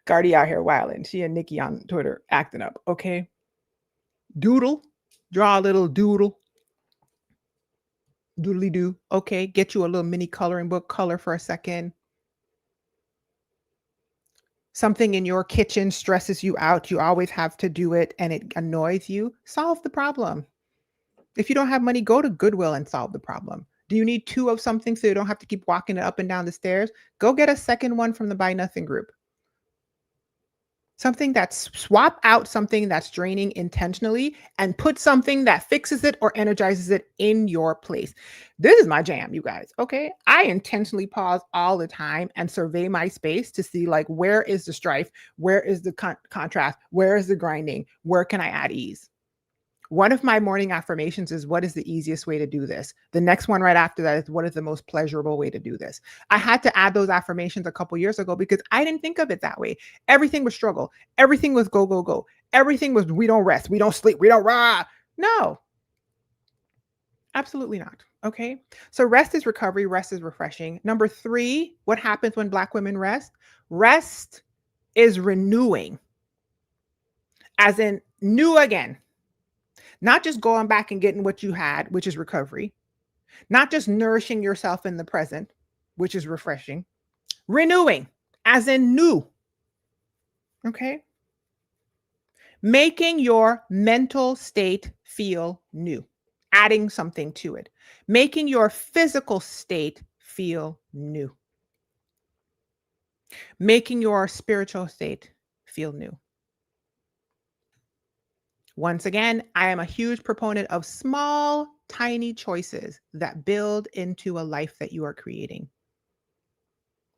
Cardi out here wilding. She and Nikki on Twitter acting up. Okay. Doodle. Draw a little doodle. Doodly doo. Okay. Get you a little mini coloring book. Color for a second. Something in your kitchen stresses you out. You always have to do it and it annoys you. Solve the problem. If you don't have money, go to Goodwill and solve the problem. Do you need 2 of something so you don't have to keep walking it up and down the stairs? Go get a second one from the Buy Nothing group. Something that's swap out something that's draining intentionally and put something that fixes it or energizes it in your place. This is my jam, you guys. Okay. I intentionally pause all the time and survey my space to see like, where is the strife? Where is the contrast? Where is the grinding? Where can I add ease? One of my morning affirmations is, what is the easiest way to do this? The next one right after that is, what is the most pleasurable way to do this? I had to add those affirmations a couple years ago because I didn't think of it that way. Everything was struggle. Everything was go, go, go. Everything was, we don't rest. We don't sleep. We don't rah. No, absolutely not. Okay. So rest is recovery. Rest is refreshing. Number 3, what happens when Black women rest? Rest is renewing, as in new again. Not just going back and getting what you had, which is recovery. Not just nourishing yourself in the present, which is refreshing. Renewing, as in new. Okay. Making your mental state feel new, adding something to it, making your physical state feel new, making your spiritual state feel new. Once again, I am a huge proponent of small, tiny choices that build into a life that you are creating.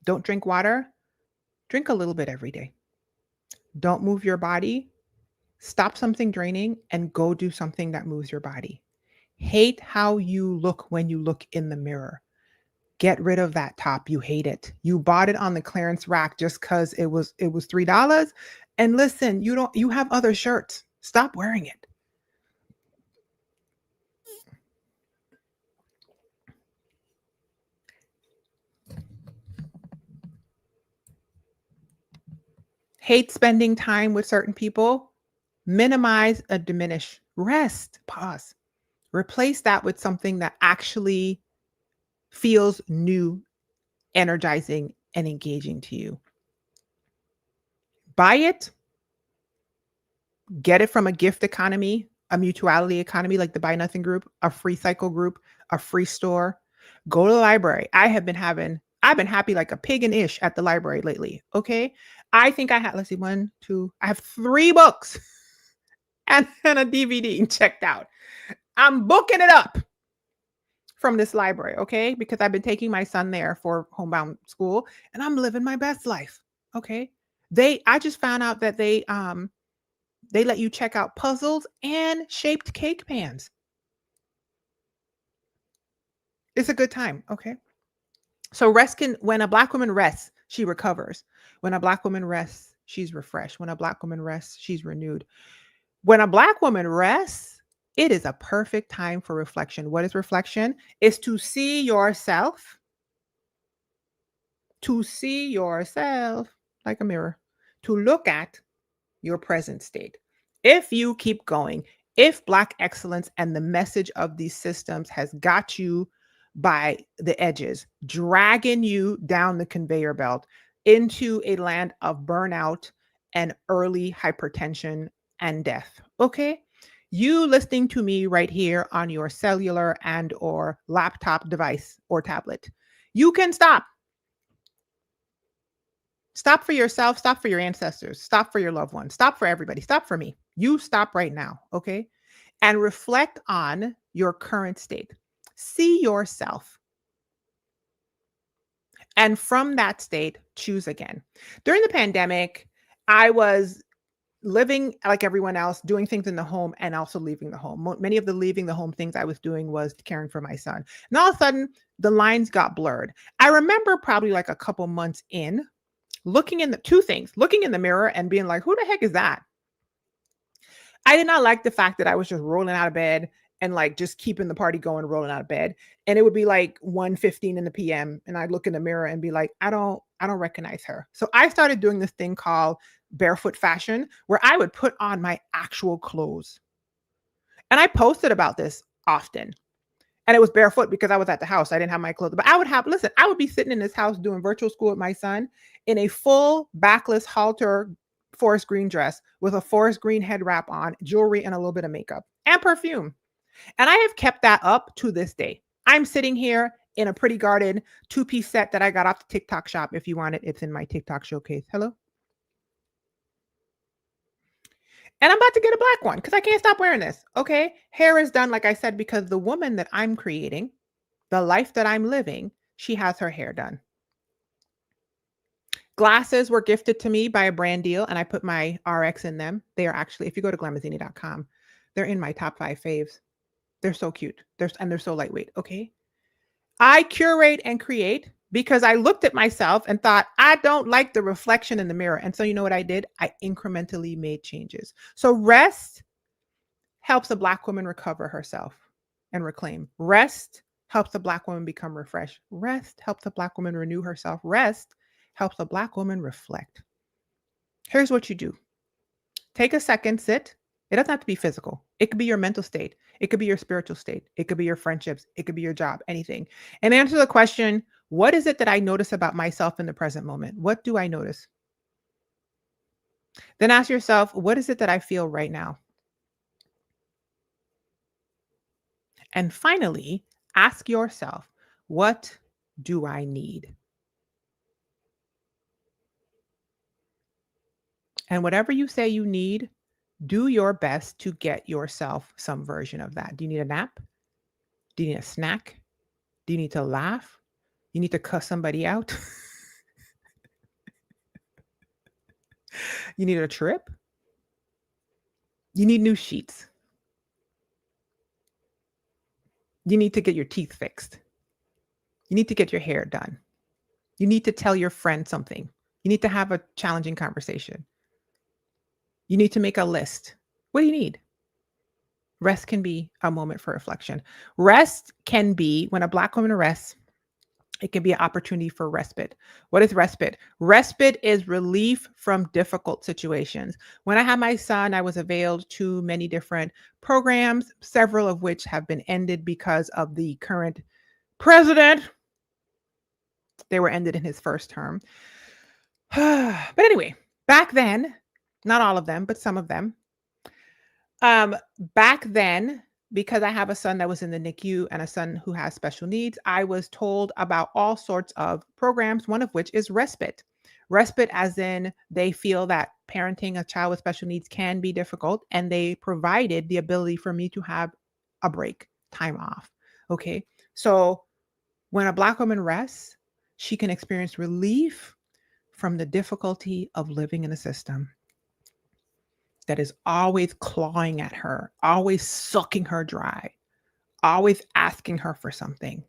Don't drink water, drink a little bit every day. Don't move your body, stop something draining and go do something that moves your body. Hate how you look when you look in the mirror. Get rid of that top. You hate it. You bought it on the clearance rack just cuz it was $3. And listen, you have other shirts. Stop wearing it. Hate spending time with certain people. Minimize or diminish. Rest. Pause. Replace that with something that actually feels new, energizing, and engaging to you. Buy it, get it from a gift economy, a mutuality economy like the Buy Nothing group, a free cycle group, a free store. Go to the library. I've been happy like a pig and ish at the library lately. Okay. I think I had, let's see, I have 3 books and a DVD checked out. I'm booking it up from this library, okay? Because I've been taking my son there for homebound school and I'm living my best life. Okay. I just found out that they let you check out puzzles and shaped cake pans. It's a good time, okay? So when a Black woman rests, she recovers. When a Black woman rests, she's refreshed. When a Black woman rests, she's renewed. When a Black woman rests, it is a perfect time for reflection. What is reflection? It's to see yourself like a mirror, to look at your present state. If you keep going, if Black excellence and the message of these systems has got you by the edges, dragging you down the conveyor belt into a land of burnout and early hypertension and death, okay? You listening to me right here on your cellular and or laptop device or tablet, you can stop. Stop for yourself, stop for your ancestors, stop for your loved ones, stop for everybody, stop for me. You stop right now, okay? And reflect on your current state. See yourself. And from that state, choose again. During the pandemic, I was living like everyone else, doing things in the home and also leaving the home. Many of the leaving the home things I was doing was caring for my son. And all of a sudden, the lines got blurred. I remember probably like a couple months in, looking in the mirror and being like, who the heck is that? I did not like the fact that I was just rolling out of bed and like just keeping the party going, rolling out of bed. And it would be like 1:15 in the PM. And I'd look in the mirror and be like, I don't recognize her. So I started doing this thing called barefoot fashion, where I would put on my actual clothes. And I posted about this often. And it was barefoot because I was at the house. I didn't have my clothes. But I would be sitting in this house doing virtual school with my son in a full backless halter forest green dress with a forest green head wrap on, jewelry, and a little bit of makeup and perfume. And I have kept that up to this day. I'm sitting here in a Pretty Garden 2-piece set that I got off the TikTok shop. If you want it, it's in my TikTok showcase. Hello? And I'm about to get a black one because I can't stop wearing this. Okay. Hair is done, like I said, because the woman that I'm creating, the life that I'm living, she has her hair done. Glasses were gifted to me by a brand deal, and I put my RX in them. They are actually, if you go to glamazini.com, they're in my top 5 faves. They're so cute. They're so lightweight. Okay. I curate and create because I looked at myself and thought, I don't like the reflection in the mirror. And so you know what I did? I incrementally made changes. So rest helps a Black woman recover herself and reclaim. Rest helps a Black woman become refreshed. Rest helps a Black woman renew herself. Rest helps a Black woman reflect. Here's what you do. Take a second, sit. It doesn't have to be physical. It could be your mental state. It could be your spiritual state. It could be your friendships. It could be your job, anything. And answer the question, what is it that I notice about myself in the present moment? What do I notice? Then ask yourself, what is it that I feel right now? And finally, ask yourself, what do I need? And whatever you say you need, do your best to get yourself some version of that. Do you need a nap? Do you need a snack? Do you need to laugh? You need to cuss somebody out? You need a trip? You need new sheets. You need to get your teeth fixed. You need to get your hair done. You need to tell your friend something. You need to have a challenging conversation. You need to make a list. What do you need? Rest can be a moment for reflection. Rest can be, when a Black woman rests, it can be an opportunity for respite. What is respite? Respite is relief from difficult situations. When I had my son, I was availed to many different programs, several of which have been ended because of the current president. They were ended in his first term. But anyway, back then, not all of them, but some of them, back then, because I have a son that was in the NICU and a son who has special needs, I was told about all sorts of programs, one of which is respite. Respite, as in they feel that parenting a child with special needs can be difficult, and they provided the ability for me to have a break, time off. Okay. So when a Black woman rests, she can experience relief from the difficulty of living in a system that is always clawing at her, always sucking her dry, always asking her for something.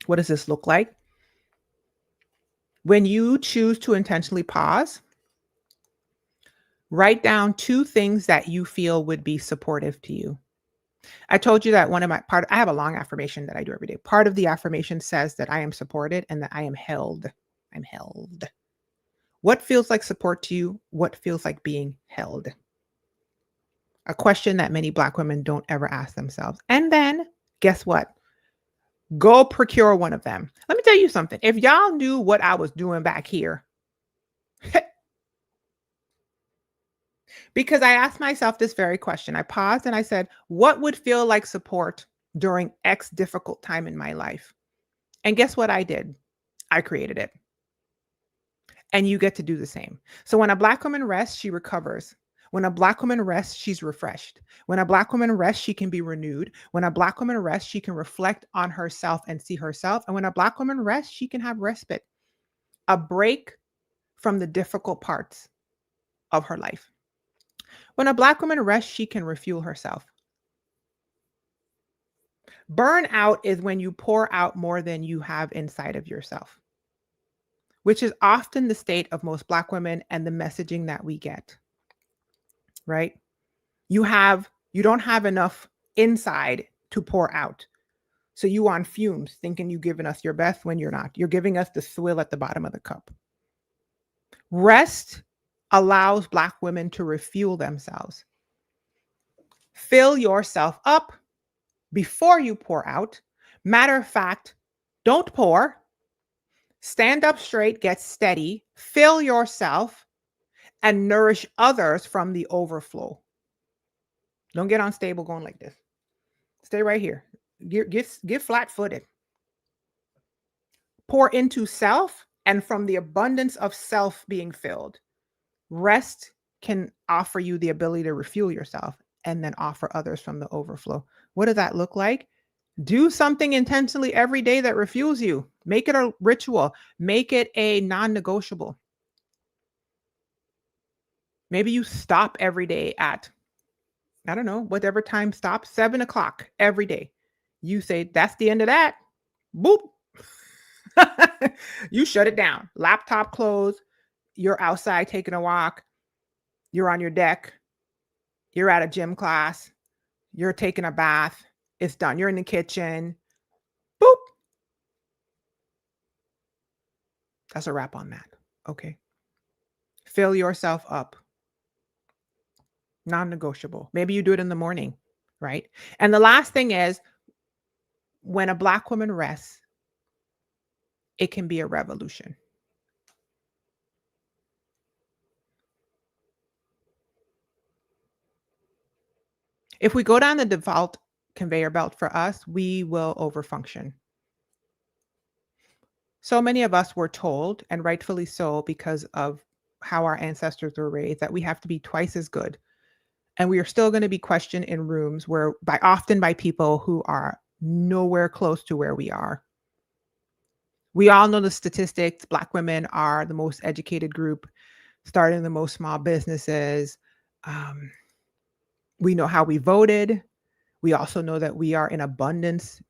What does this look like? When you choose to intentionally pause, write down 2 things that you feel would be supportive to you. I told you that I have a long affirmation that I do every day. Part of the affirmation says that I am supported and that I am held. I'm held. What feels like support to you? What feels like being held? A question that many Black women don't ever ask themselves. And then guess what? Go procure one of them. Let me tell you something. If y'all knew what I was doing back here, because I asked myself this very question. I paused and I said, what would feel like support during X difficult time in my life? And guess what I did? I created it. And you get to do the same. So when a Black woman rests, she recovers. When a Black woman rests, she's refreshed. When a Black woman rests, she can be renewed. When a Black woman rests, she can reflect on herself and see herself. And when a Black woman rests, she can have respite, a break from the difficult parts of her life. When a Black woman rests, she can refuel herself. Burnout is when you pour out more than you have inside of yourself, which is often the state of most Black women and the messaging that we get, right? You don't have enough inside to pour out. So you on fumes thinking you giving us your best when you're not. You're giving us the swill at the bottom of the cup. Rest allows Black women to refuel themselves. Fill yourself up before you pour out. Matter of fact, don't pour. Stand up straight, get steady, fill yourself, and nourish others from the overflow. Don't get unstable going like this. Stay right here. Get flat-footed. Pour into self, and from the abundance of self being filled, rest can offer you the ability to refuel yourself and then offer others from the overflow. What does that look like? Do something intentionally every day that refuels you. Make it a ritual. Make it a non-negotiable. Maybe you stop every day at, I don't know, whatever time stop, 7:00 every day. You say, that's the end of that. Boop. You shut it down. Laptop closed. You're outside taking a walk. You're on your deck. You're at a gym class. You're taking a bath. It's done. You're in the kitchen. Boop. That's a wrap on that. Okay. Fill yourself up. Non-negotiable. Maybe you do it in the morning, right? And the last thing is, when a Black woman rests, it can be a revolution. If we go down the default conveyor belt for us, we will overfunction. So many of us were told, and rightfully so, because of how our ancestors were raised, that we have to be twice as good. And we are still going to be questioned in rooms where often by people who are nowhere close to where we are. We all know the statistics. Black women are the most educated group, starting the most small businesses. Um, we know how we voted. We also know that we are in abundance,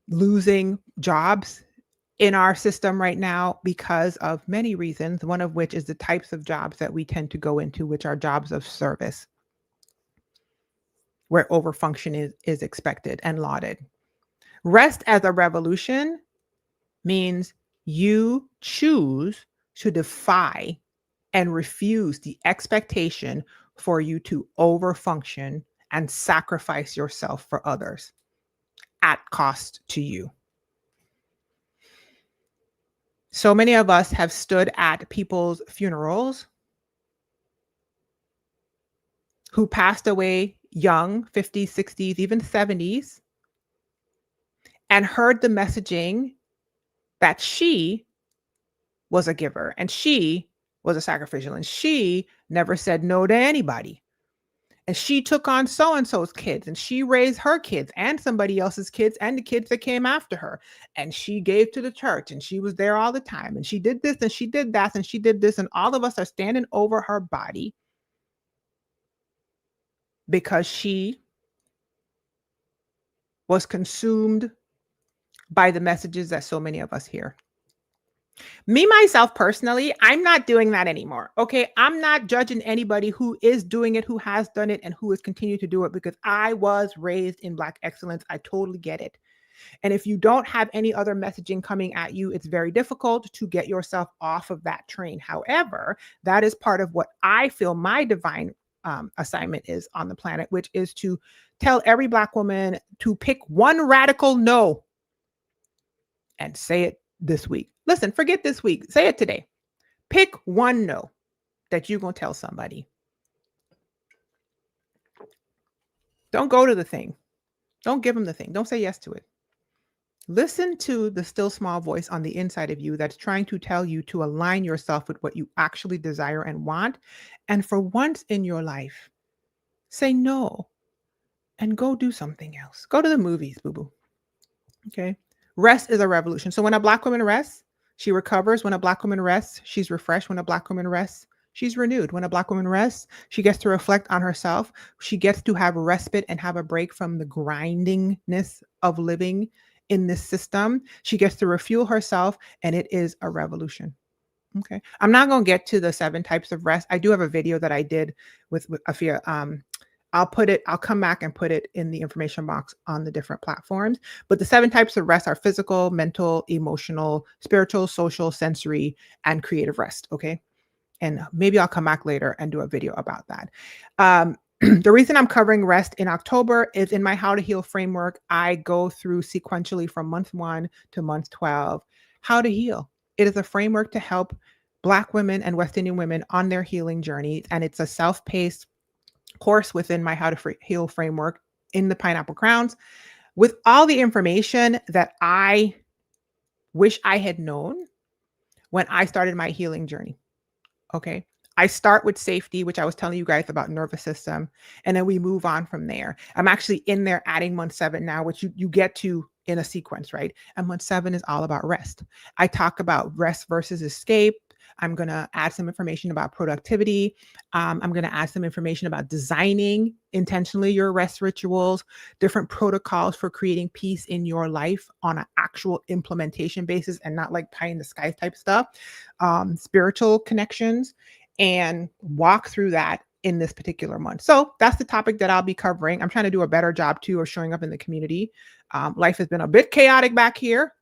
losing jobs in our system right now because of many reasons, one of which is the types of jobs that we tend to go into, which are jobs of service, where overfunction is expected and lauded. Rest as a revolution means you choose to defy and refuse the expectation for you to overfunction and sacrifice yourself for others at cost to you. So many of us have stood at people's funerals who passed away young, 50s, 60s, even 70s, and heard the messaging that she was a giver and she was a sacrificial and she never said no to anybody. And she took on so-and-so's kids and she raised her kids and somebody else's kids and the kids that came after her. And she gave to the church and she was there all the time. And she did this and she did that and she did this. And all of us are standing over her body because she was consumed by the messages that so many of us hear. Me, myself, personally, I'm not doing that anymore. Okay. I'm not judging anybody who is doing it, who has done it, and who is continuing to do it because I was raised in Black excellence. I totally get it. And if you don't have any other messaging coming at you, it's very difficult to get yourself off of that train. However, that is part of what I feel my divine assignment is on the planet, which is to tell every Black woman to pick one radical no and say it this week. Listen, forget this week. Say it today. Pick one no that you're going to tell somebody. Don't go to the thing. Don't give them the thing. Don't say yes to it. Listen to the still small voice on the inside of you that's trying to tell you to align yourself with what you actually desire and want. And for once in your life, say no and go do something else. Go to the movies, boo-boo. Okay. Rest is a revolution. So when a Black woman rests, she recovers. When a Black woman rests, she's refreshed. When a Black woman rests, she's renewed. When a Black woman rests, she gets to reflect on herself. She gets to have a respite and have a break from the grindingness of living in this system. She gets to refuel herself, and it is a revolution. Okay. I'm not going to get to the 7 types of rest. I do have a video that I did with Afia. I'll come back and put it in the information box on the different platforms. But the 7 types of rest are physical, mental, emotional, spiritual, social, sensory, and creative rest. Okay. And maybe I'll come back later and do a video about that. The reason I'm covering rest in October is in my How to Heal framework, I go through sequentially from month 1 to month 12, how to heal. It is a framework to help Black women and West Indian women on their healing journey. And it's a self-paced course within my How to Heal framework in the Pineapple Crowns with all the information that I wish I had known when I started my healing journey. Okay. I start with safety, which I was telling you guys about nervous system, and then we move on from there. I'm actually in there adding month 7 now, which you get to in a sequence, right? And month 7 is all about rest. I talk about rest versus escape. I'm going to add some information about productivity. I'm going to add some information about designing intentionally your rest rituals, different protocols for creating peace in your life on an actual implementation basis and not like pie in the sky type stuff, spiritual connections, and walk through that in this particular month. So that's the topic that I'll be covering. I'm trying to do a better job too of showing up in the community. Life has been a bit chaotic back here,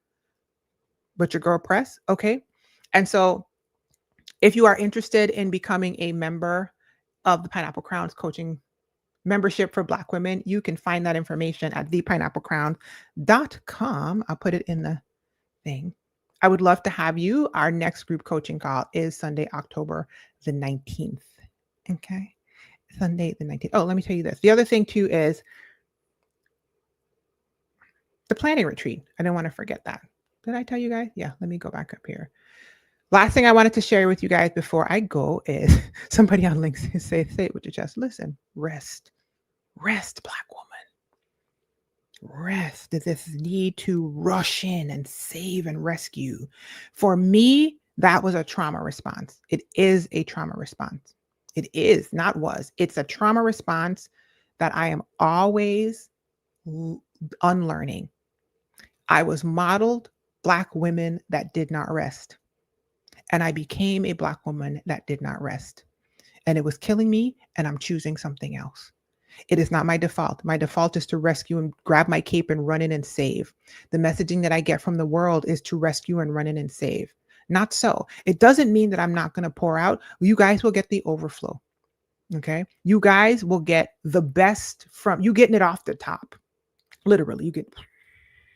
but your girl press. Okay. And so if you are interested in becoming a member of the Pineapple Crowns coaching membership for Black women, you can find that information at thepineapplecrown.com. I'll put it in the thing. I would love to have you. Our next group coaching call is Sunday, October the 19th. Okay. Sunday the 19th. Oh, let me tell you this. The other thing too is the planning retreat. I didn't want to forget that. Did I tell you guys? Yeah, let me go back up here. Last thing I wanted to share with you guys before I go is somebody on LinkedIn say it with your chest. Listen, rest. Rest, Black woman. Rest. This need to rush in and save and rescue. For me, that was a trauma response. It is a trauma response. It is, not was. It's a trauma response that I am always unlearning. I was modeled Black women that did not rest. And I became a Black woman that did not rest. And it was killing me, and I'm choosing something else. It is not my default. My default is to rescue and grab my cape and run in and save. The messaging that I get from the world is to rescue and run in and save. Not so. It doesn't mean that I'm not going to pour out. You guys will get the overflow. Okay. You guys will get the best from you getting it off the top. Literally, you get,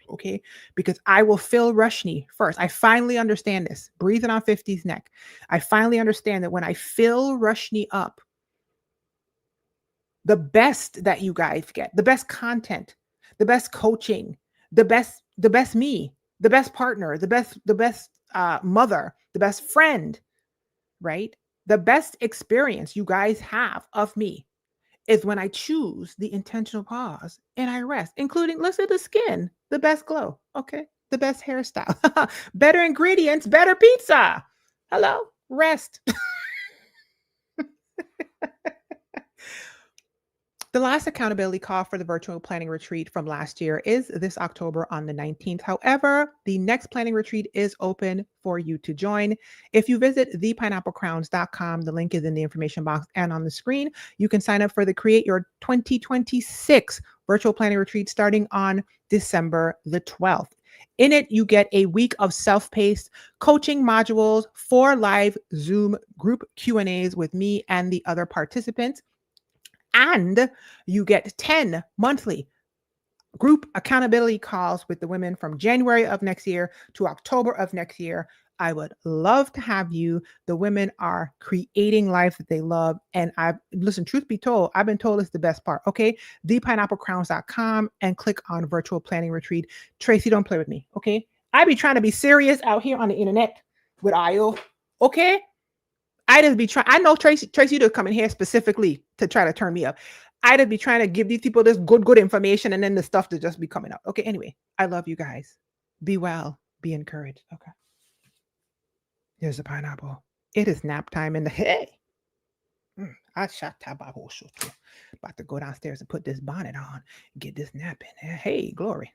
okay, because I will fill Roshini first. I finally understand this. Breathing on 50's neck. I finally understand that when I fill Roshini up, the best that you guys get, the best content, the best coaching, the best me, the best partner, the best mother, the best friend, right? The best experience you guys have of me is when I choose the intentional pause and I rest, including, let's say, the skin, the best glow, okay? The best hairstyle, better ingredients, better pizza. Hello, rest. The last accountability call for the virtual planning retreat from last year is this October on the 19th. However, the next planning retreat is open for you to join. If you visit thepineapplecrowns.com, the link is in the information box and on the screen. You can sign up for the Create Your 2026 virtual planning retreat starting on December the 12th. In it, you get a week of self-paced coaching modules, 4 live Zoom group Q&As with me and the other participants. And you get 10 monthly group accountability calls with the women from January of next year to October of next year. I would love to have you. The women are creating life that they love. And listen, truth be told, I've been told it's the best part. Okay. Thepineapplecrowns.com and click on virtual planning retreat. Tracy, don't play with me. Okay. I be trying to be serious out here on the internet with IO. Okay. I just be trying. I know Tracy to come in here specifically to try to turn me up. I just be trying to give these people this good information, and then the stuff to just be coming up. Okay. Anyway, I love you guys. Be well. Be encouraged. Okay. Here's the pineapple. It is nap time in the hey. I shot about to go downstairs and put this bonnet on, get this nap in. Hey, glory.